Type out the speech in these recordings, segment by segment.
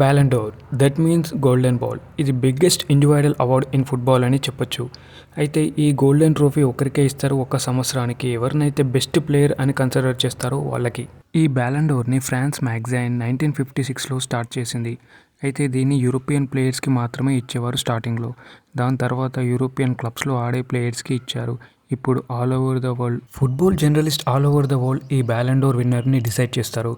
బ్యాలన్ d'Or that means golden ball ఇది biggest individual award in football అని చెప్పొచ్చు. అయితే ఈ గోల్డెన్ ట్రోఫీ ఒకరికే ఇస్తారు ఒక సంవత్సరానికి. ఎవరినైతే బెస్ట్ ప్లేయర్ అని కన్సిడర్ చేస్తారో వాళ్ళకి. ఈ బ్యాలన్ డోర్ని ఫ్రాన్స్ మ్యాగజైన్ 1956లో స్టార్ట్ చేసింది. అయితే దీన్ని యూరోపియన్ ప్లేయర్స్కి మాత్రమే ఇచ్చేవారు స్టార్టింగ్లో. దాని తర్వాత యూరోపియన్ క్లబ్స్లో ఆడే ప్లేయర్స్కి ఇచ్చారు. ఇప్పుడు all over the world football journalist all over the world ఈ బ్యాలన్ డోర్ విన్నర్ని డిసైడ్ చేస్తారు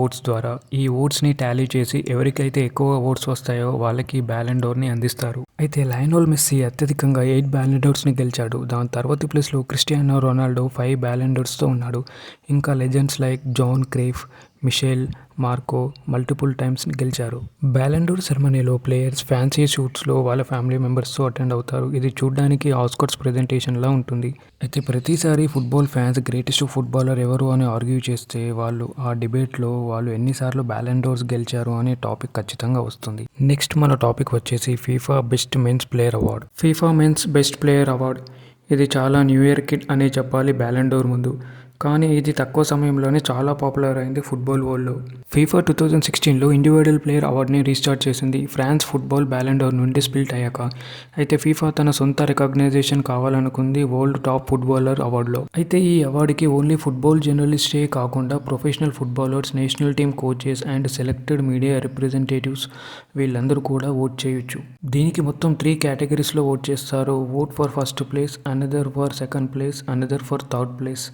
ఓట్స్ ద్వారా. ఈ ఓట్స్ని టాలీ చేసి ఎవరికైతే ఎక్కువ ఓట్స్ వస్తాయో వాళ్ళకి బ్యాలన్ డోర్ని అందిస్తారు. అయితే లయనల్ మెస్సీ అత్యధికంగా 8 బ్యాలన్ డోర్స్ని గెలిచాడు. దాని తర్వాతి ప్లేస్లో క్రిస్టియానో రొనాల్డో 5 బ్యాలన్ డోర్స్తో ఉన్నాడు. ఇంకా legends like John Cruyff, Michel Marco multiple times గెలిచారు. బ్యాలన్ డోర్ సెరమనీలో ప్లేయర్స్ ఫ్యాన్సీ షూట్స్లో వాళ్ళ ఫ్యామిలీ మెంబర్స్తో అటెండ్ అవుతారు. ఇది చూడడానికి ఆస్కర్స్ ప్రెజెంటేషన్లా ఉంటుంది. అయితే ప్రతిసారి ఫుట్బాల్ ఫ్యాన్స్ గ్రేటెస్ట్ ఫుట్బాలర్ ఎవరు అని ఆర్గ్యూ చేస్తే వాళ్ళు ఆ డిబేట్లో వాళ్ళు ఎన్నిసార్లు బ్యాలన్ డోర్స్ గెలిచారు అనే టాపిక్ ఖచ్చితంగా వస్తుంది. నెక్స్ట్ మన టాపిక్ వచ్చేసి FIFA best men's player award. FIFA men's best player award ఇది చాలా న్యూ ఇయర్ కిడ్ అనే చెప్పాలి బ్యాలన్ డోర్ ముందు. కానీ ఇది తక్కువ సమయంలోనే చాలా పాపులర్ అయింది ఫుట్బాల్ వరల్డ్లో. ఫీఫా 2016లో ఇండివిజువల్ ప్లేయర్ అవార్డ్ని రీస్టార్ట్ చేసింది ఫ్రాన్స్ ఫుట్బాల్ బ్యాలన్ డోర్ నుండి స్ప్లిట్ అయ్యాక. అయితే ఫీఫా తన సొంత రికగ్నైజేషన్ కావాలనుకుంది వరల్డ్ టాప్ ఫుట్బాలర్ అవార్డులో. అయితే ఈ అవార్డుకి ఓన్లీ ఫుట్బాల్ జర్నలిస్టే కాకుండా professional footballers, national team coaches and selected media representatives వీళ్ళందరూ కూడా ఓట్ చేయొచ్చు. దీనికి మొత్తం 3 కేటగిరీస్లో ఓట్ చేస్తారు. Vote for first place, another for second place, another for third place.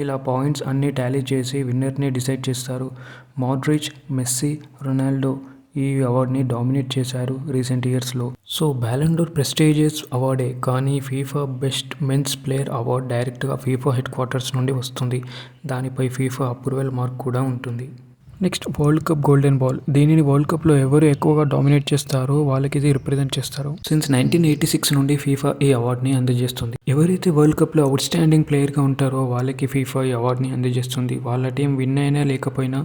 ఇలా పాయింట్స్ అన్నీ టాలీ చేసి విన్నర్ని డిసైడ్ చేస్తారు. మోడ్రిచ్, మెస్సీ, రొనాల్డో ఈ అవార్డ్ని డామినేట్ చేశారు రీసెంట్ ఇయర్స్లో. సో బ్యాలన్ డోర్ ప్రెస్టీజియస్ అవార్డే, కానీ FIFA best men's player award డైరెక్ట్గా ఫీఫా హెడ్ క్వార్టర్స్ నుండి వస్తుంది. దానిపై ఫీఫా అప్రూవల్ మార్క్ కూడా ఉంటుంది. Next world cup golden ball. దీనిని వరల్డ్ కప్లో ఎవరు ఎక్కువగా డామినేట్ చేస్తారో వాళ్ళకి ఇది రిప్రజెంట్ చేస్తారు. సిన్స్ 1986 నుండి ఫీఫా ఈ అవార్డ్ని అందజేస్తుంది. ఎవరైతే వరల్డ్ కప్లో అవుట్ స్టాండింగ్ ప్లేయర్గా ఉంటారో వాళ్ళకి ఫీఫా ఈ అవార్డ్ని అందజేస్తుంది. వాళ్ళ టీం విన్ అయినా లేకపోయినా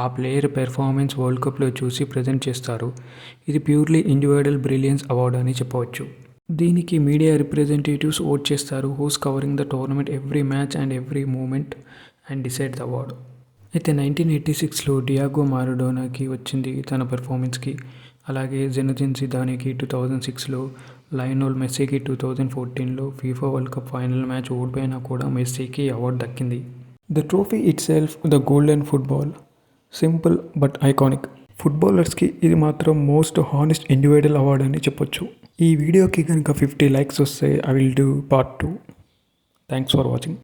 ఆ ప్లేయర్ పెర్ఫార్మెన్స్ వరల్డ్ కప్లో చూసి ప్రజెంట్ చేస్తారు. ఇది ప్యూర్లీ ఇండివిజువల్ బ్రిలియన్స్ అవార్డ్ అని చెప్పవచ్చు. దీనికి మీడియా రిప్రజెంటేటివ్స్ ఓట్ చేస్తారు. Who's covering the tournament every match and every moment and decide the award. అయితే 1986లో డియాగో మారడోనాకి వచ్చింది తన పెర్ఫార్మెన్స్కి. అలాగే జినెదిన్ జిదాన్కి 2006లో, లయనల్ మెస్సీకి 2014లో FIFA world cup final match ఓడిపోయినా కూడా మెస్సీకి అవార్డు దక్కింది. The trophy itself the golden football, simple but iconic. ఫుట్బాలర్స్కి ఇది మాత్రం మోస్ట్ హానెస్ట్ ఇండివిజువల్ అవార్డ్ అని చెప్పొచ్చు. ఈ వీడియోకి కనుక 50 likes వస్తే I will do part 2. Thanks for watching.